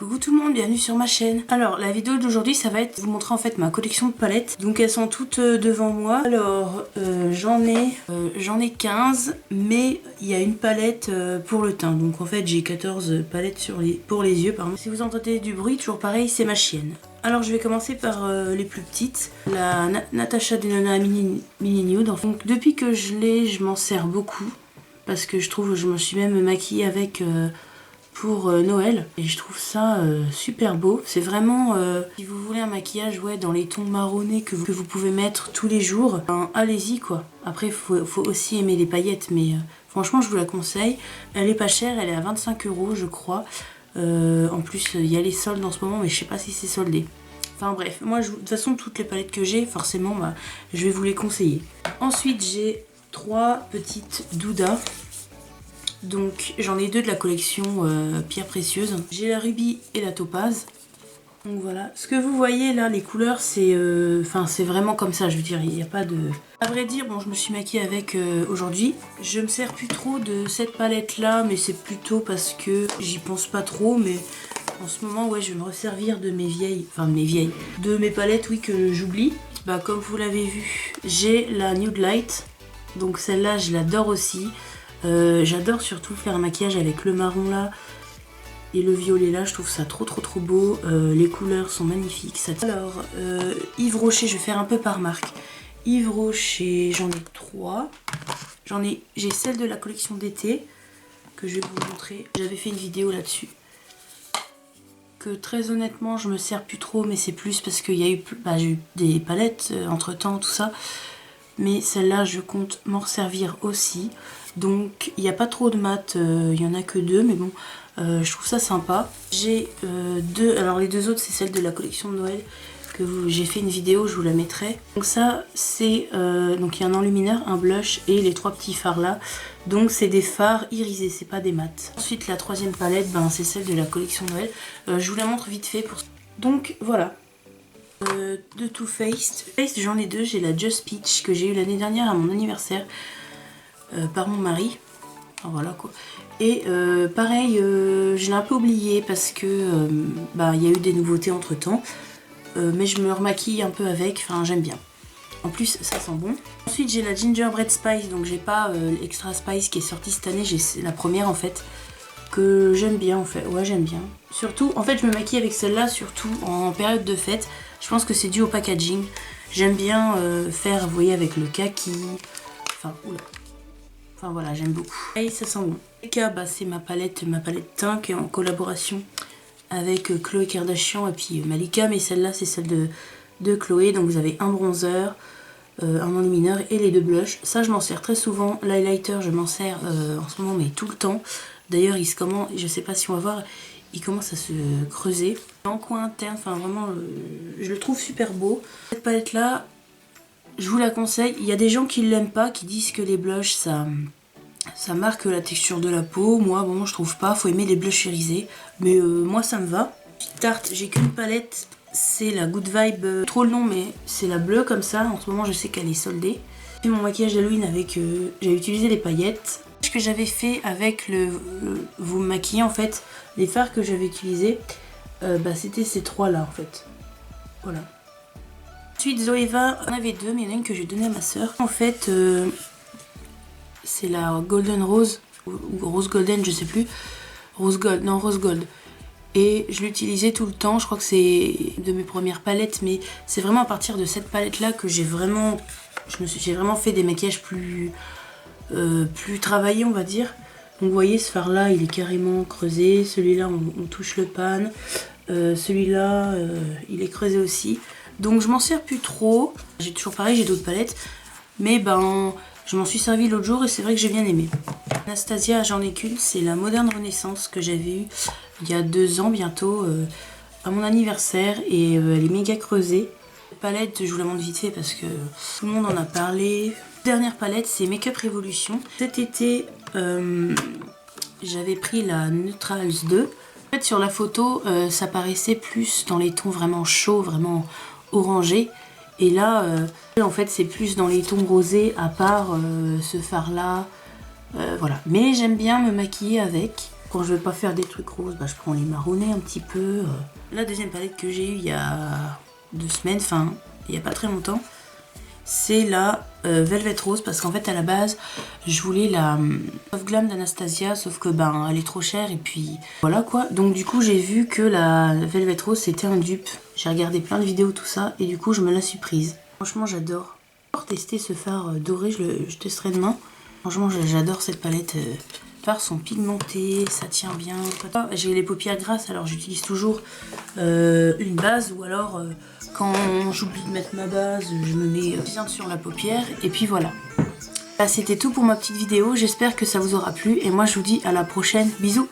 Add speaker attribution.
Speaker 1: Coucou tout le monde, bienvenue sur ma chaîne. Alors la vidéo d'aujourd'hui ça va être vous montrer en fait ma collection de palettes. Donc elles sont toutes devant moi. Alors j'en ai 15, mais il y a une palette pour le teint. Donc en fait j'ai 14 palettes pour les yeux pardon. Si vous entendez du bruit, toujours pareil, c'est ma chienne. Alors je vais commencer par les plus petites. La Natasha Denona Mini Nude. Donc depuis que je l'ai, je m'en sers beaucoup. Parce que je trouve, je me suis même maquillée avec pour Noël. Et je trouve ça super beau. C'est vraiment, si vous voulez un maquillage dans les tons marronnés que vous pouvez mettre tous les jours, allez-y quoi. Après, il faut aussi aimer les paillettes, mais franchement, je vous la conseille. Elle est pas chère, elle est à 25 € je crois. En plus, il y a les soldes en ce moment, mais je sais pas si c'est soldé. Enfin bref, moi, de toute façon, toutes les palettes que j'ai, forcément, je vais vous les conseiller. Ensuite, j'ai 3 petites doudas. Donc j'en ai 2 de la collection pierres précieuses. J'ai la rubis et la topaze. Donc voilà, ce que vous voyez là, les couleurs, c'est c'est vraiment comme ça, je veux dire, il n'y a pas de... À vrai dire, bon, je me suis maquillée avec aujourd'hui. Je me sers plus trop de cette palette là, mais c'est plutôt parce que j'y pense pas trop, mais en ce moment, ouais, je vais me resservir de de mes palettes, oui, que j'oublie. Bah comme vous l'avez vu, j'ai la Nude Light, donc celle-là, je l'adore aussi. J'adore surtout faire un maquillage avec le marron là et le violet là, je trouve ça trop beau. Les couleurs sont magnifiques. Alors Yves Rocher, je vais faire un peu par marque. Yves Rocher, j'en ai 3. J'ai celle de la collection d'été que je vais vous montrer. J'avais fait une vidéo là-dessus. Que très honnêtement je me sers plus trop, mais c'est plus parce qu'il y a eu, j'ai eu des palettes entre temps, tout ça. Mais celle-là je compte m'en resservir aussi. Donc il n'y a pas trop de mat, il y en a que 2, mais bon, je trouve ça sympa. J'ai 2, alors les 2 autres c'est celle de la collection de Noël que j'ai fait une vidéo, je vous la mettrai. Donc ça c'est, donc il y a un enlumineur, un blush et les 3 petits fards là. Donc c'est des fards irisés, c'est pas des mats. Ensuite la troisième palette, c'est celle de la collection de Noël. Je vous la montre vite fait. Donc voilà. De Too Faced, j'en ai 2, j'ai la Just Peach que j'ai eu l'année dernière à mon anniversaire. Par mon mari, enfin, voilà quoi. Et pareil, je l'ai un peu oublié parce que il y a eu des nouveautés entre temps, mais je me remaquille un peu avec, enfin j'aime bien. En plus ça sent bon. Ensuite j'ai la Gingerbread Spice, donc j'ai pas l'Extra Spice qui est sortie cette année, j'ai la première en fait, que j'aime bien en fait, ouais j'aime bien. Surtout, en fait je me maquille avec celle-là surtout en période de fête, je pense que c'est dû au packaging. J'aime bien faire, vous voyez, avec le kaki, Enfin voilà, j'aime beaucoup. Et ça sent bon. Eka, c'est ma palette teint qui est en collaboration avec Khloé Kardashian et puis Malika, mais celle-là c'est celle de Khloé. Donc vous avez un bronzer, un enlumineur et les 2 blushs. Ça je m'en sers très souvent. L'highlighter je m'en sers en ce moment mais tout le temps. D'ailleurs il se commence, je sais pas si on va voir, il commence à se creuser. En coin interne, enfin vraiment je le trouve super beau. Cette palette là, je vous la conseille. Il y a des gens qui l'aiment pas, qui disent que les blushs ça marque la texture de la peau. Moi bon je trouve pas, faut aimer les blushs irisés. Mais moi ça me va. Tarte, j'ai qu'une palette, c'est la Good Vibe, trop le nom mais c'est la bleue comme ça. En ce moment je sais qu'elle est soldée. J'ai fait mon maquillage d'Halloween avec, j'ai utilisé les paillettes. Ce que j'avais fait avec vous maquiller en fait, les fards que j'avais utilisés, c'était ces 3 là en fait. Voilà. Ensuite Zoeva, on avait 2 mais il y en a une que j'ai donnée à ma soeur. En fait c'est la Golden Rose ou Rose Golden, je sais plus. Rose Gold. Et je l'utilisais tout le temps, je crois que c'est de mes premières palettes, mais c'est vraiment à partir de cette palette là que j'ai vraiment fait des maquillages plus travaillés on va dire. Donc vous voyez ce fard là il est carrément creusé, celui-là on touche le pan, celui-là il est creusé aussi. Donc je m'en sers plus trop, j'ai toujours pareil, j'ai d'autres palettes, mais je m'en suis servi l'autre jour et c'est vrai que j'ai bien aimé. Anastasia, j'en ai qu'une, c'est la Moderne Renaissance que j'avais eue il y a 2 ans bientôt à mon anniversaire et elle est méga creusée. Cette palette, je vous la montre vite fait parce que tout le monde en a parlé. Dernière palette, c'est Makeup Revolution. Cet été, j'avais pris la Neutrals 2. En fait, sur la photo, ça paraissait plus dans les tons vraiment chauds, vraiment orangés. Et là, en fait, c'est plus dans les tons rosés, à part ce fard-là. Voilà. Mais j'aime bien me maquiller avec. Quand je veux pas faire des trucs roses, bah, je prends les marronnés un petit peu. La deuxième palette que j'ai eue il y a 2 semaines, enfin il y a pas très longtemps, c'est la Velvet Rose, parce qu'en fait à la base je voulais la Soft Glam d'Anastasia, sauf que ben elle est trop chère et puis voilà quoi. Donc du coup j'ai vu que la Velvet Rose c'était un dupe. J'ai regardé plein de vidéos tout ça et du coup je me la suis prise. Franchement j'adore. Pour tester ce fard doré, je testerai demain. Franchement j'adore cette palette. Les fards sont pigmentés, ça tient bien. J'ai les paupières grasses, alors j'utilise toujours une base, ou alors quand j'oublie de mettre ma base, je me mets bien sur la paupière et puis voilà. Là, c'était tout pour ma petite vidéo, j'espère que ça vous aura plu et moi je vous dis à la prochaine, bisous.